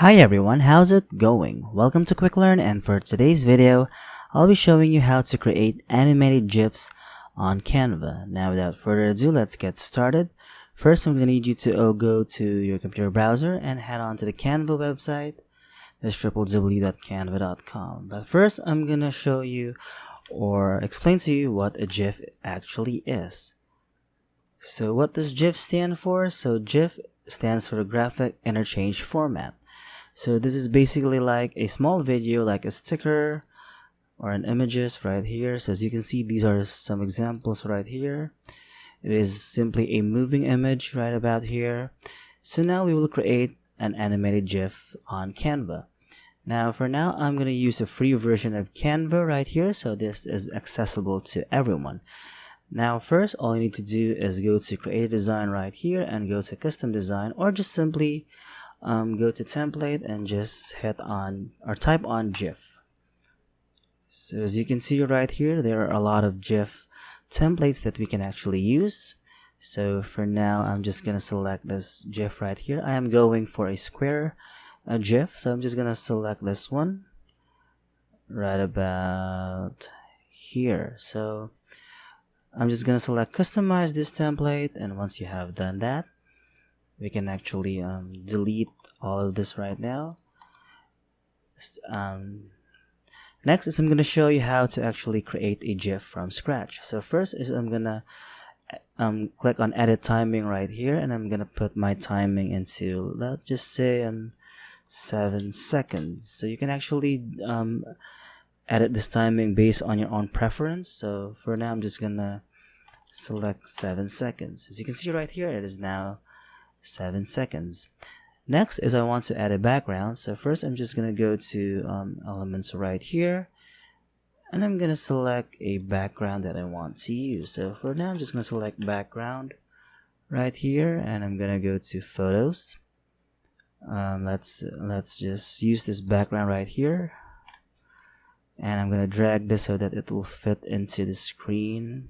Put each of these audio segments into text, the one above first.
Hi everyone, how's it going? Welcome to Quick Learn, and for today's video, I'll be showing you how to create animated GIFs on Canva. Now without further ado, let's get started. First, I'm going to need you to go to your computer browser and head on to the Canva website. That's www.canva.com. But first, I'm going to show you or explain to you what a GIF actually is. So what does GIF stand for? So GIF stands for Graphic Interchange Format. So this is basically like a small video, like a sticker or an images right here. So as you can see, these are some examples right here. It is simply a moving image right about here. So now we will create an animated GIF on Canva. Now for now, I'm going to use a free version of Canva right here. So this is accessible to everyone. Now first, all you need to do is go to create a design right here and go to custom design, or just simply go to template and just hit on or type on GIF. So as you can see right here, there are a lot of GIF templates that we can actually use. So for now, I'm just gonna select this GIF right here. I am going for a square GIF, so I'm just gonna select this one right about here. So I'm just gonna select customize this template, and once you have done that, we can actually delete all of this right now. Next is I'm going to show you how to actually create a GIF from scratch. So first is I'm going to click on edit timing right here, and I'm going to put my timing into, let's just say 7 seconds. So you can actually edit this timing based on your own preference. So for now, I'm just going to select 7 seconds. As you can see right here, it is now 7 seconds. Next is I want to add a background. So first I'm just gonna go to elements right here, and I'm gonna select a background that I want to use. So for now I'm just gonna select background right here, and I'm gonna go to photos. Let's just use this background right here, and I'm gonna drag this so that it will fit into the screen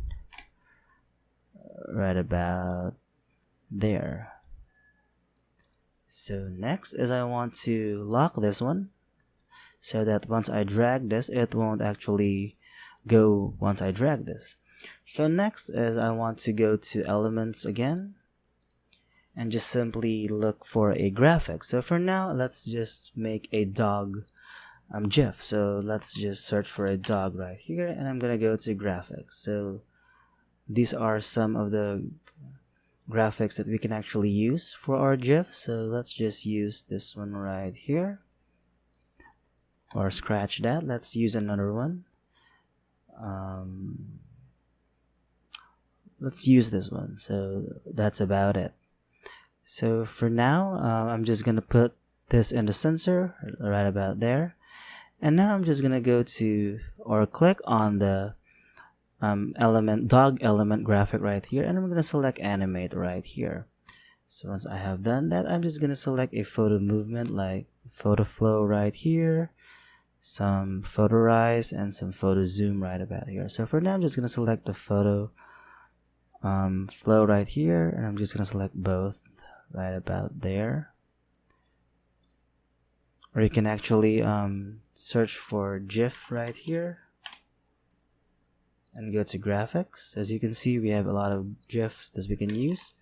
right about there. So next is I want to lock this one so that once I drag this, it won't actually go once I drag this. So next is I want to go to elements again and just simply look for a graphic. So for now, let's just make a dog GIF. So let's just search for a dog right here, and I'm gonna go to graphics. So these are some of the graphics that we can actually use for our GIF. So let's just use this one right here, or scratch that. Let's use another one. Let's use this one. So that's about it. So for now, I'm just gonna put this in the sensor right about there, and now I'm just gonna go to or click on the dog element graphic right here, and I'm going to select animate right here. So once I have done that, I'm just going to select a photo movement like photo flow right here, some photo rise, and some photo zoom right about here. So for now, I'm just going to select the photo flow right here, and I'm just going to select both right about there. Or you can actually search for GIF right here and go to graphics. As you can see, we have a lot of GIFs that we can use.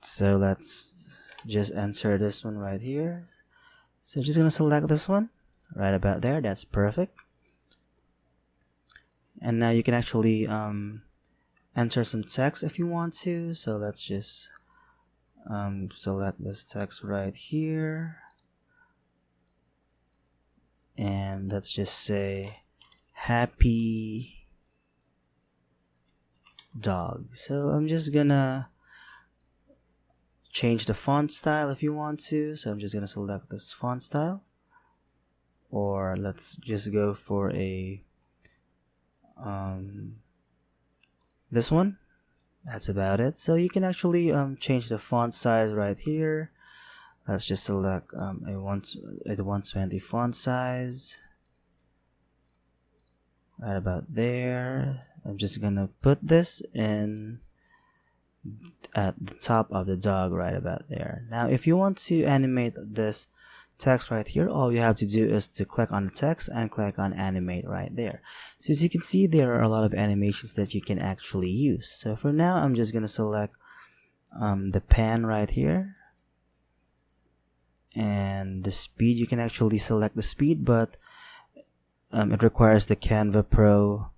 So let's just enter this one right here. So just gonna select this one right about there. That's perfect. And now you can actually enter some text if you want to. So let's just select this text right here, and let's just say happy dog. So I'm just gonna change the font style if you want to. So I'm just gonna select this font style, or let's just go for a this one. That's about it. So you can actually change the font size right here. Let's just select a 120 font size right about there. I'm just gonna put this in at the top of the dog right about there. Now if you want to animate this text right here, all you have to do is to click on the text and click on animate right there. So as you can see, there are a lot of animations that you can actually use. So for now, I'm just gonna select the pen right here, and the speed, you can actually select the speed, but it requires the Canva Pro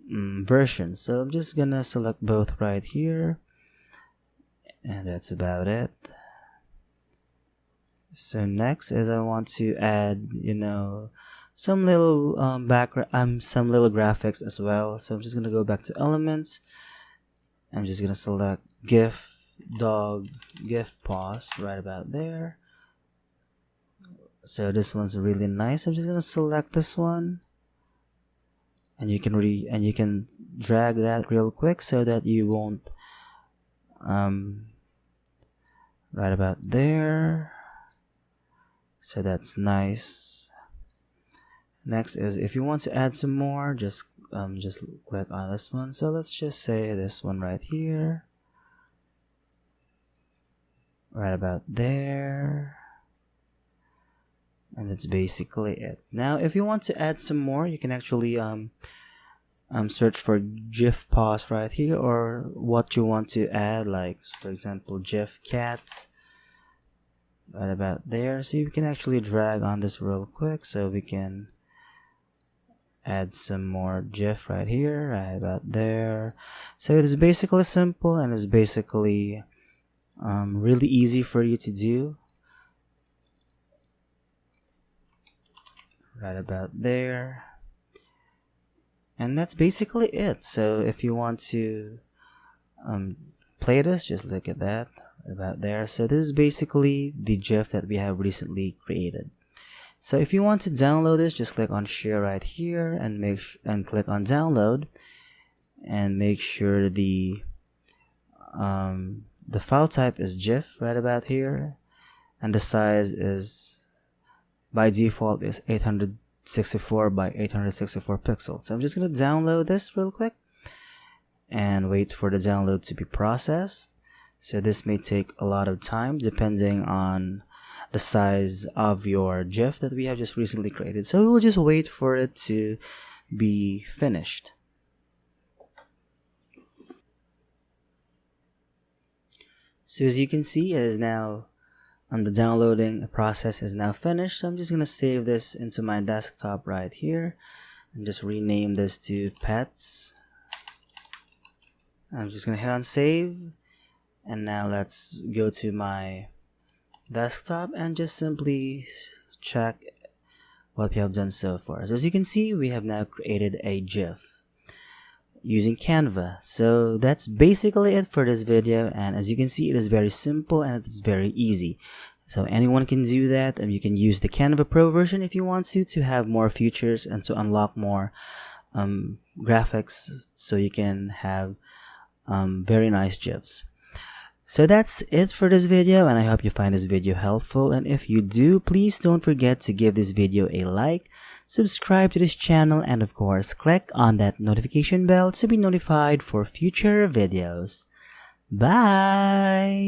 version. So I'm just gonna select both right here, and that's about it. So next is I want to add, some little background, some little graphics as well. So I'm just gonna go back to elements. I'm just gonna select GIF dog GIF pause right about there. So this one's really nice. I'm just gonna select this one, and you can drag that real quick so that you won't right about there. So that's nice. Next is if you want to add some more, just click on this one. So let's just say this one right here, right about there, and that's basically it. Now if you want to add some more, you can actually search for GIF pause right here, or what you want to add, like for example GIF cats right about there. So you can actually drag on this real quick so we can add some more GIF right here, right about there. So it is basically simple, and it's basically really easy for you to do right about there. And that's basically it. So if you want to play this, just look at that about there. So this is basically the GIF that we have recently created. So if you want to download this, just click on share right here and click on download, and make sure the file type is GIF right about here, and the size is by default is 864 by 864 pixels. So I'm just gonna download this real quick and wait for the download to be processed. So this may take a lot of time depending on the size of your GIF that we have just recently created. So we'll just wait for it to be finished. So as you can see, it is now the downloading process is now finished. So I'm just gonna save this into my desktop right here and just rename this to pets. I'm just gonna hit on save, and now let's go to my desktop and just simply check what we have done so far. So as you can see, we have now created a GIF using Canva. So that's basically it for this video, and as you can see, it is very simple and it is very easy. So anyone can do that, and you can use the Canva Pro version if you want to have more features and to unlock more graphics, so you can have very nice GIFs. So that's it for this video, and I hope you find this video helpful, and if you do, please don't forget to give this video a like, subscribe to this channel, and of course click on that notification bell to be notified for future videos. Bye!